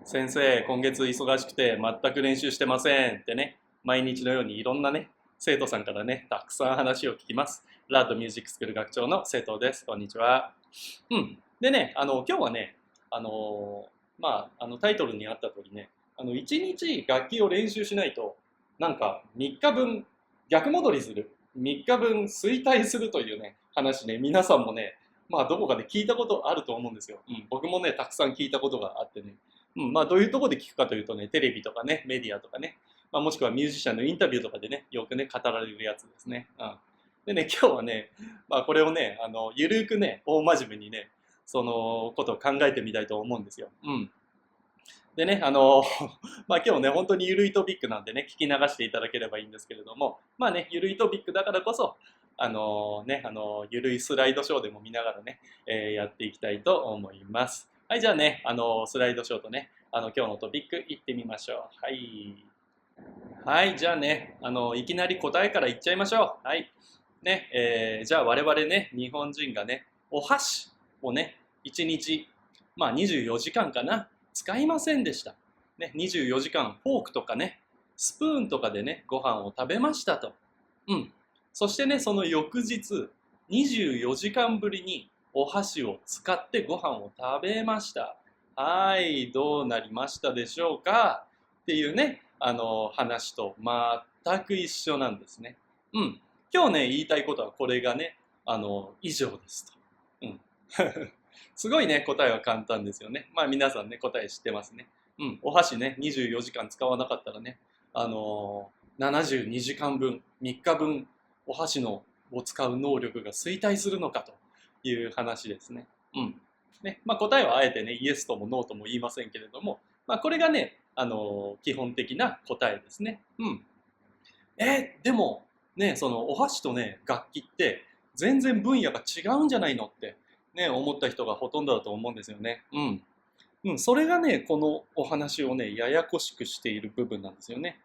先生、今月忙しくて全く練習してませんってね、毎日のようにいろんなね、生徒さんからね、たくさん話を聞きます。ラッドミュージックスクール学長の生徒です。こんにちは。でね、今日はね、タイトルにあった通りね、1日楽器を練習しないと、なんか3日分逆戻りする、3日分衰退するというね、話ね、皆さんもね、どこかで聞いたことあると思うんですよ。僕もね、たくさん聞いたことがあってね、どういうところで聞くかというとね、テレビとかね、メディアとかね、もしくはミュージシャンのインタビューとかでね、よくね、語られるやつですね。でね、今日はね、これをね、ゆるくね、大真面目にね、そのことを考えてみたいと思うんですよ。でね、今日ね、本当にゆるいトピックなんでね、聞き流していただければいいんですけれども、ゆるいトピックだからこそ、ゆるいスライドショーでも見ながらね、やっていきたいと思います。はい、じゃあね、スライドショーとね、今日のトピックいってみましょう。はい。はい、じゃあね、いきなり答えからいっちゃいましょう。はい。ね、じゃあ我々ね、日本人がね、お箸をね、1日、24時間かな、使いませんでした。ね、24時間、フォークとかね、スプーンとかでね、ご飯を食べましたと。そしてね、その翌日、24時間ぶりにお箸を使ってご飯を食べました。はい、どうなりましたでしょうかっていうね、話と全く一緒なんですね。今日ね、言いたいことはこれがね、以上ですと。すごいね、答えは簡単ですよね。皆さんね、答え知ってますね。お箸ね、24時間使わなかったらね、72時間分、3日分、お箸を使う能力が衰退するのかという話ですね。答えはあえてね、イエスともノーとも言いませんけれども、これがね、基本的な答えですね。でも、ね、そのお箸とね、楽器って全然分野が違うんじゃないのって、ね、思った人がほとんどだと思うんですよね。それがね、このお話をね、ややこしくしている部分なんですよね。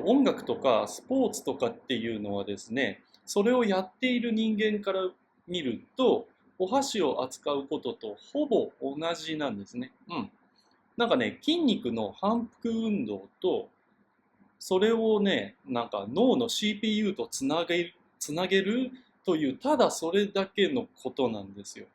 音楽とかスポーツとかっていうのはですね、それをやっている人間から見ると、お箸を扱うこととほぼ同じなんですね。なんかね、筋肉の反復運動と、それをね、なんか脳の CPU とつなげるという、ただそれだけのことなんですよ。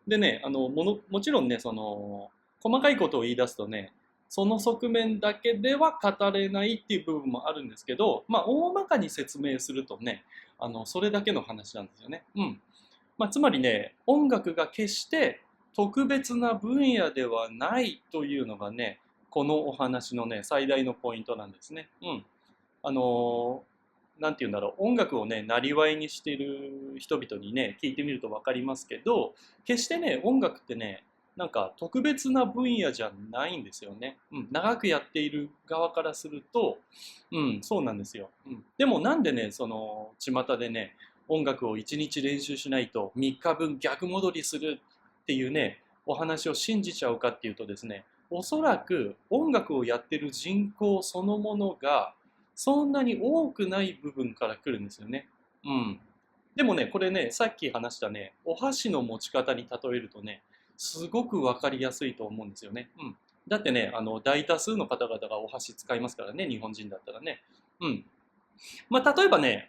でね、もちろんね、その、細かいことを言い出すとね、その側面だけでは語れないっていう部分もあるんですけど、大まかに説明するとね、それだけの話なんですよね。つまりね、音楽が決して特別な分野ではないというのがね、このお話のね、最大のポイントなんですね。あのなんて言うんだろう、音楽をね、生業にしている人々にね、聞いてみると分かりますけど、決してね、音楽ってね、なんか特別な分野じゃないんですよね。長くやっている側からすると、そうなんですよ。でもなんでね、その巷でね、音楽を1日練習しないと3日分逆戻りするっていうね、お話を信じちゃうかっていうとですね、おそらく音楽をやってる人口そのものがそんなに多くない部分から来るんですよね。でもね、これね、さっき話したね、お箸の持ち方に例えるとね、すごく分かりやすいと思うんですよね。だってね、大多数の方々がお箸使いますからね、日本人だったらね。例えばね、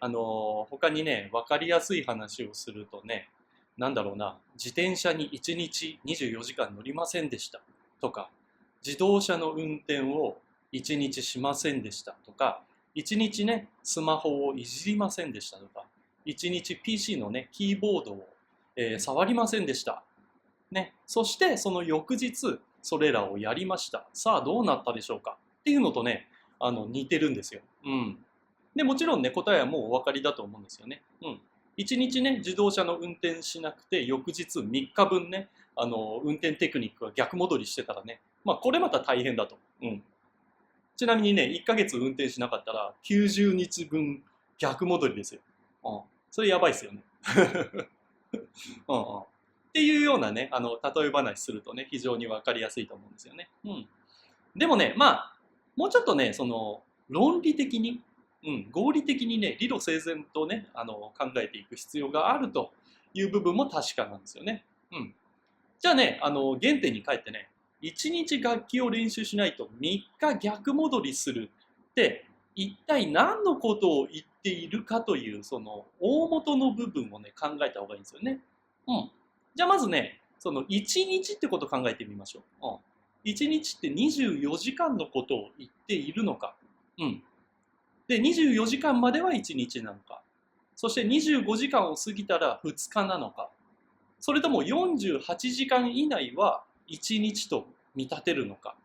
他にね、分かりやすい話をするとね、なんだろうな、自転車に1日24時間乗りませんでしたとか、自動車の運転を1日しませんでしたとか、1日ね、スマホをいじりませんでしたとか、1日 PC のね、キーボードを、触りませんでした。ね、そしてその翌日、それらをやりました。さあ、どうなったでしょうかっていうのとね、似てるんですよ。で、もちろんね、答えはもうお分かりだと思うんですよね。1日ね、自動車の運転しなくて、翌日3日分ね、運転テクニックが逆戻りしてたらね、これまた大変だと。ちなみにね、1ヶ月運転しなかったら、90日分逆戻りですよ。それやばいですよね。っていうようなね、例え話するとね、非常に分かりやすいと思うんですよね。でもね、もうちょっとね、その、論理的に、合理的にね、理路整然とね、考えていく必要があるという部分も確かなんですよね。じゃあね、原点に帰ってね、1日楽器を練習しないと3日逆戻りするって、一体何のことを言っているかという、その大元の部分をね、考えた方がいいんですよね。じゃあまずね、その1日ってことを考えてみましょう。1日って24時間のことを言っているのか。で、24時間までは1日なのか。そして25時間を過ぎたら2日なのか。それとも48時間以内は1日と見立てるのか。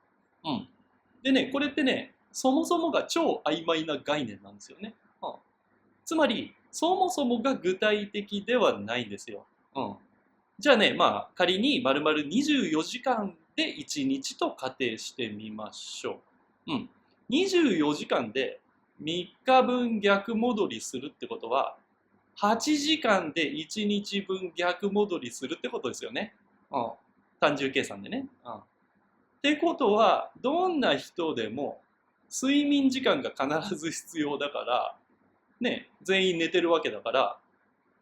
でね、これってね、そもそもが超曖昧な概念なんですよね。つまり、そもそもが具体的ではないんですよ。じゃあね、まあ仮に丸々24時間で1日と仮定してみましょう。24時間で3日分逆戻りするってことは、8時間で1日分逆戻りするってことですよね。単純計算でね。ってことは、どんな人でも睡眠時間が必ず必要だから、ね、全員寝てるわけだから、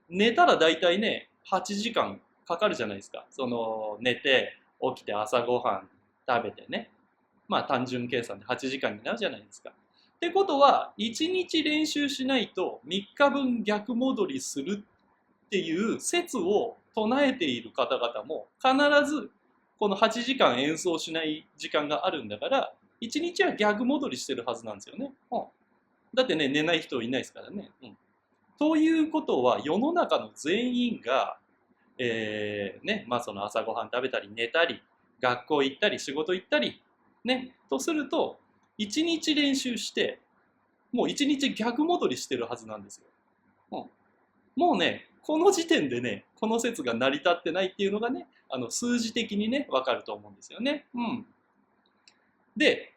寝たら大体ね、8時間かかるじゃないですか。その寝て、起きて朝ごはん食べてね。まあ単純計算で8時間になるじゃないですか。ってことは、1日練習しないと3日分逆戻りするっていう説を唱えている方々も必ずこの8時間演奏しない時間があるんだから、1日は逆戻りしてるはずなんですよね。だってね、寝ない人いないですからね。ということは、世の中の全員が、まあその朝ごはん食べたり寝たり、学校行ったり仕事行ったり、ね、とすると、1日練習して、もう1日逆戻りしてるはずなんですよ。もうね、この時点でね、この説が成り立ってないっていうのがね、数字的にね、わかると思うんですよね。で、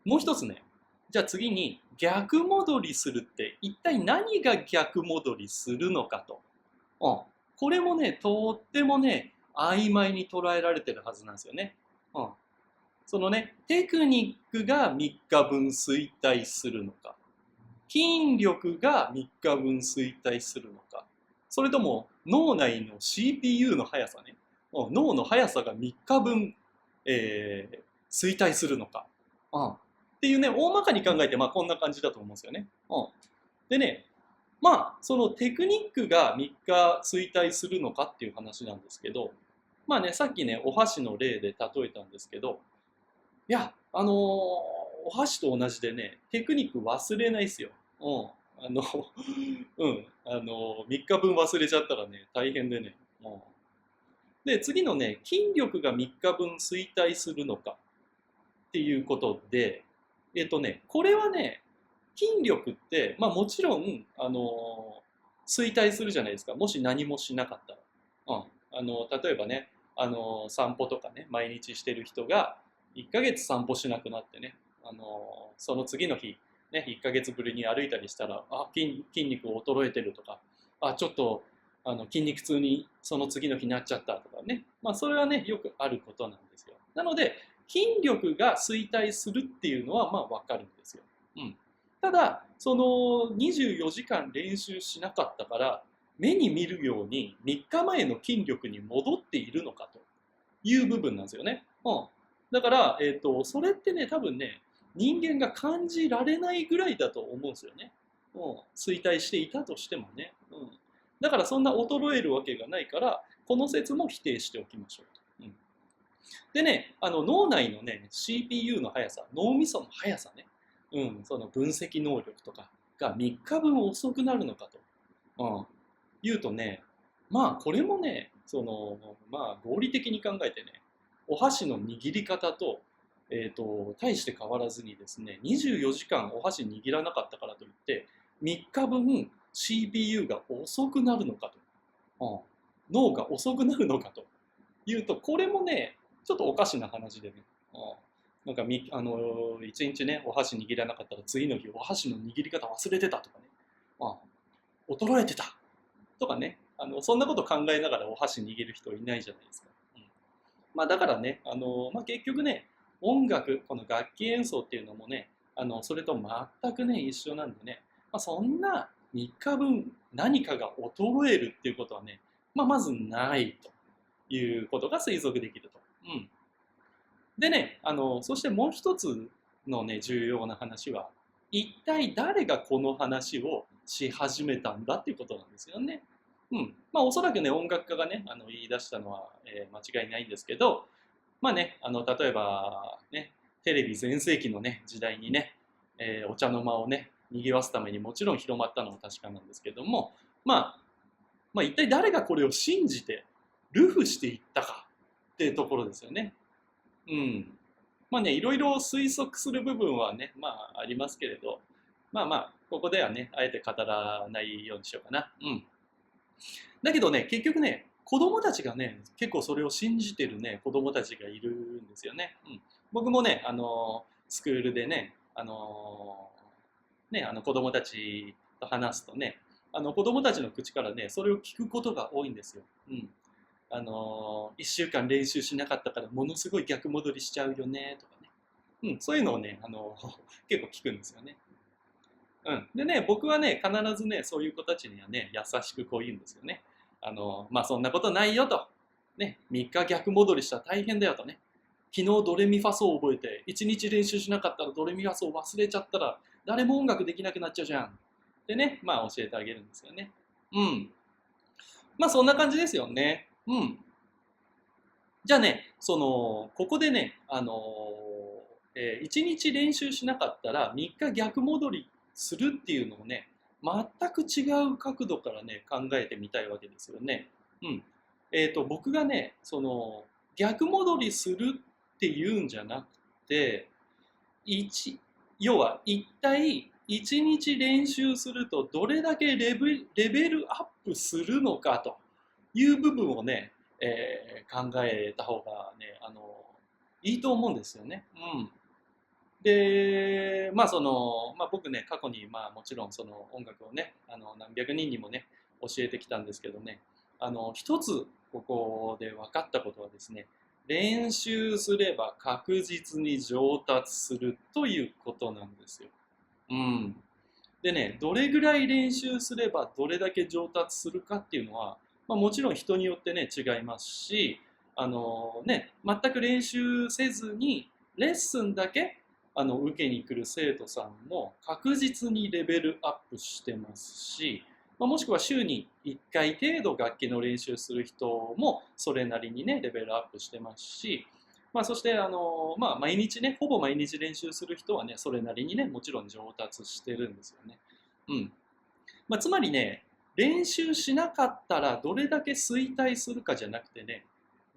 もう一つね、じゃあ次に逆戻りするって一体何が逆戻りするのかと。これもね、とってもね、曖昧に捉えられてるはずなんですよね。そのね、テクニックが3日分衰退するのか、筋力が3日分衰退するのか、それとも脳内の CPU の速さね、脳の速さが3日分、衰退するのか、っていうね、大まかに考えて、まあこんな感じだと思うんですよね。でね、まあそのテクニックが3日衰退するのかっていう話なんですけど、まあね、さっきね、お箸の例で例えたんですけど、いや、お箸と同じでね、テクニック忘れないですよ。3日分忘れちゃったらね、大変でね。で、次のね、筋力が3日分衰退するのかっていうことで、これはね、筋力って、まあもちろん、衰退するじゃないですか。もし何もしなかったら。例えばね、散歩とかね、毎日してる人が、1ヶ月散歩しなくなってね、その次の日、ね、1ヶ月ぶりに歩いたりしたら、筋肉衰えてるとか、ちょっと筋肉痛にその次の日になっちゃったとかね、まあそれはね、よくあることなんですよ。なので、筋力が衰退するっていうのはまあわかるんですよ。ただ、その24時間練習しなかったから、目に見るように3日前の筋力に戻っているのかという部分なんですよね。だから、それってね、多分ね、人間が感じられないぐらいだと思うんですよね。衰退していたとしてもね。だからそんな衰えるわけがないから、この説も否定しておきましょうと。でね、脳内のね、CPU の速さ、脳みその速さね、その分析能力とかが3日分遅くなるのかと、言うとね、まあこれもね、まあ合理的に考えてね、お箸の握り方と、大して変わらずにですね、24時間お箸握らなかったからといって、3日分 CPU が遅くなるのかと、脳が遅くなるのかというと、これもね、ちょっとおかしな話でね、なんか一日ね、お箸握らなかったら次の日お箸の握り方忘れてたとかね、衰えてたとかね、そんなこと考えながらお箸握る人いないじゃないですか。まあだからね、結局ね、音楽、この楽器演奏っていうのもね、それと全くね、一緒なんでね、そんな3日分何かが衰えるっていうことはね、まずないということが推測できると。うん、でね、そしてもう一つのね、重要な話は、一体誰がこの話をし始めたんだっていうことなんですよね。うん。まあ、おそらくね、音楽家がね、言い出したのは、間違いないんですけど、まあね、例えば、ね、テレビ全盛期のね、時代にね、お茶の間をね、賑わすためにもちろん広まったのも確かなんですけども、まあ、一体誰がこれを信じて、流布していったかっていうところですよね。うん。まあね、いろいろ推測する部分はね、まあありますけれど、まあまあ、ここではね、あえて語らないようにしようかな。うん。だけどね、結局ね、子供たちがね、結構それを信じてるね、子供たちがいるんですよね。うん。僕もね、スクールでね、子供たちと話すとね、子供たちの口からね、それを聞くことが多いんですよ。うん。1週間練習しなかったからものすごい逆戻りしちゃうよねとかね、うん、そういうのをね、結構聞くんですよね。うん、でね、僕はね、必ずね、そういう子たちにはね、優しくこう言うんですよね。まあそんなことないよと。ね、3日逆戻りしたら大変だよとね。昨日ドレミファソを覚えて、1日練習しなかったらドレミファソを忘れちゃったら、誰も音楽できなくなっちゃうじゃん。ってね、まあ教えてあげるんですよね。うん。まあそんな感じですよね。うん。じゃあね、ここでね、1日練習しなかったら3日逆戻りするっていうのをね、全く違う角度からね、考えてみたいわけですよね。うん。僕がね、逆戻りするっていうんじゃなくて、要は一体1日練習するとどれだけレベルアップするのかという部分をね、考えた方がね、いいと思うんですよね。うん。で、まあ僕ね、過去にまあもちろんその音楽をね、何百人にもね、教えてきたんですけどね、一つここで分かったことはですね、練習すれば確実に上達するということなんですよ。うん。でね、どれぐらい練習すればどれだけ上達するかっていうのは、まあ、もちろん人によってね、違いますし、全く練習せずにレッスンだけ受けに来る生徒さんも確実にレベルアップしてますし、まあ、もしくは週に1回程度楽器の練習する人もそれなりにね、レベルアップしてますし、まあ、そして毎日ね、ほぼ毎日練習する人はね、それなりにね、もちろん上達してるんですよね。うん。まあ、つまりね、練習しなかったらどれだけ衰退するかじゃなくてね、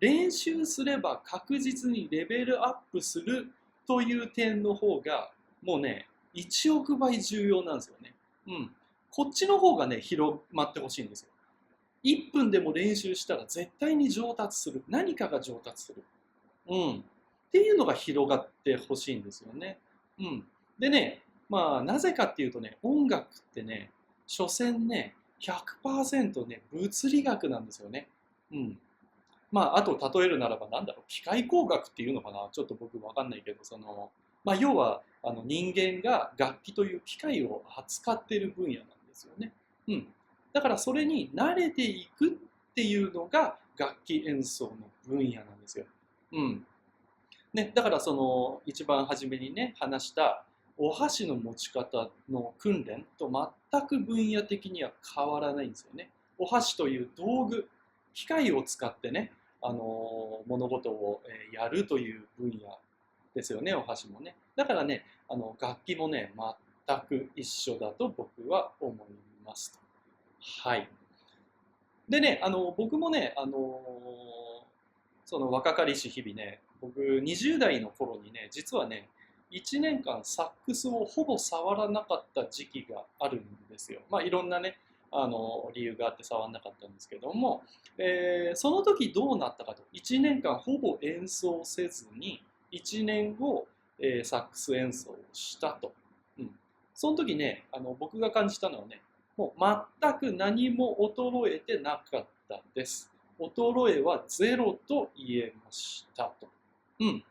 練習すれば確実にレベルアップするという点の方が、もうね、1億倍重要なんですよね。うん。こっちの方がね、広まってほしいんですよ。1分でも練習したら絶対に上達する。何かが上達する。うん。っていうのが広がってほしいんですよね。うん。でね、まあ、なぜかっていうとね、音楽ってね、所詮ね、100%ね、物理学なんですよね。うん。まあ、あと例えるならば、なんだろう、機械工学っていうのかな、ちょっと僕わかんないけど、まあ、要は、人間が楽器という機械を扱っている分野なんですよね。うん。だからそれに慣れていくっていうのが楽器演奏の分野なんですよ。うん。ね、だから一番初めにね話したお箸の持ち方の訓練と全く分野的には変わらないんですよね。お箸という道具、機械を使ってね、物事をやるという分野ですよね、お箸もね。だからね、楽器もね、全く一緒だと僕は思いますと。はい。でね、僕もね、その若かりし日々ね、僕20代の頃にね、実はね、1年間サックスをほぼ触らなかった時期があるんですよ。まあいろんなね、理由があって触らなかったんですけども、その時どうなったかと、1年間ほぼ演奏せずに、1年後、サックス演奏をしたと。うん、その時ね、僕が感じたのはね、もう全く何も衰えてなかったです。衰えはゼロと言えましたと。うん。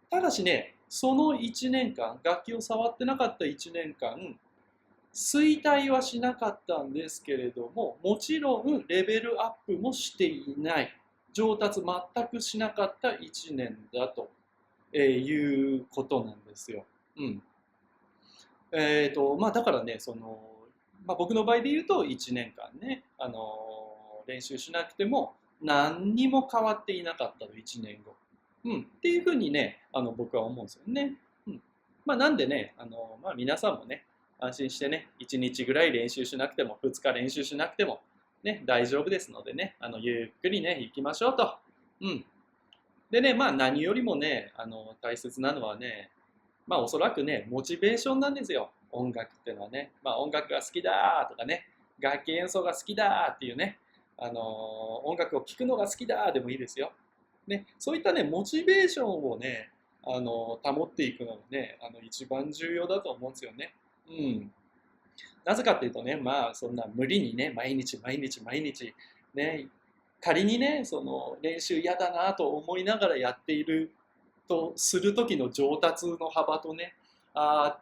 ただしね、その1年間、楽器を触ってなかった1年間、衰退はしなかったんですけれども、もちろんレベルアップもしていない。上達全くしなかった1年だということなんですよ。うん。まあだからね、まあ、僕の場合で言うと1年間ね、練習しなくても何にも変わっていなかったと1年後。うん。っていうふうにね、僕は思うんですよね。うん。まあなんでね、まあ皆さんもね、安心してね、1日ぐらい練習しなくても、2日練習しなくても、ね、大丈夫ですのでね、ゆっくりね、行きましょうと。うん。でね、まあ何よりもね、大切なのはね、まあおそらくね、モチベーションなんですよ。音楽っていうのはね。まあ音楽が好きだとかね、楽器演奏が好きだっていうね、音楽を聴くのが好きだでもいいですよ。ね、そういったね、モチベーションをね、保っていくのがね、一番重要だと思うんですよね。うん。なぜかっていうとね、まあそんな無理にね、毎日毎日毎日、ね、仮にね、その練習嫌だなと思いながらやっているとする時の上達の幅とね、3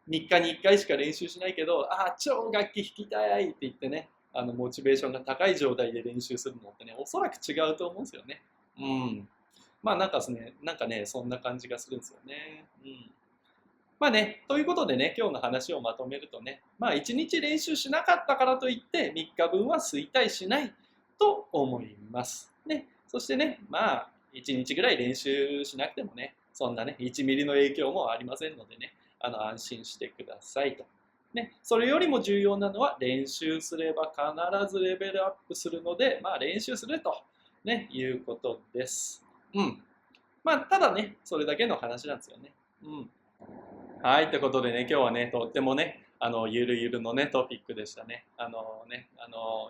日に1回しか練習しないけど、超楽器弾きたいって言ってね、モチベーションが高い状態で練習するのってね、おそらく違うと思うんですよね。うん。まあなんかね、そんな感じがするんですよね。うん。まあね、ということでね、今日の話をまとめるとね、まあ1日練習しなかったからといって3日分は衰退しないと思います。ね、そしてね、まあ1日ぐらい練習しなくてもね、そんなね、1ミリの影響もありませんのでね、安心してくださいと。ね、それよりも重要なのは練習すれば必ずレベルアップするので、まあ練習すると、ね、いうことです。うん。まあただね、それだけの話なんですよね。うん。はい、ってことでね、今日はね、とってもね、ゆるゆるのね、トピックでしたね。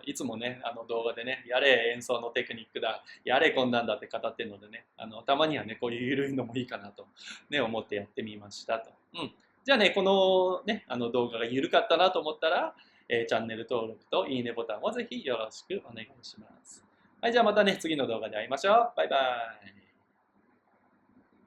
いつもね、動画でね、やれ演奏のテクニックだ、やれこんなんだって語ってるのでね、たまにはね、こういうゆるいのもいいかなと、ね、思ってやってみましたと。うん。じゃあね、このね、動画がゆるかったなと思ったら、チャンネル登録といいねボタンをぜひよろしくお願いします。はい、じゃあまたね、次の動画で会いましょう。バイバイ。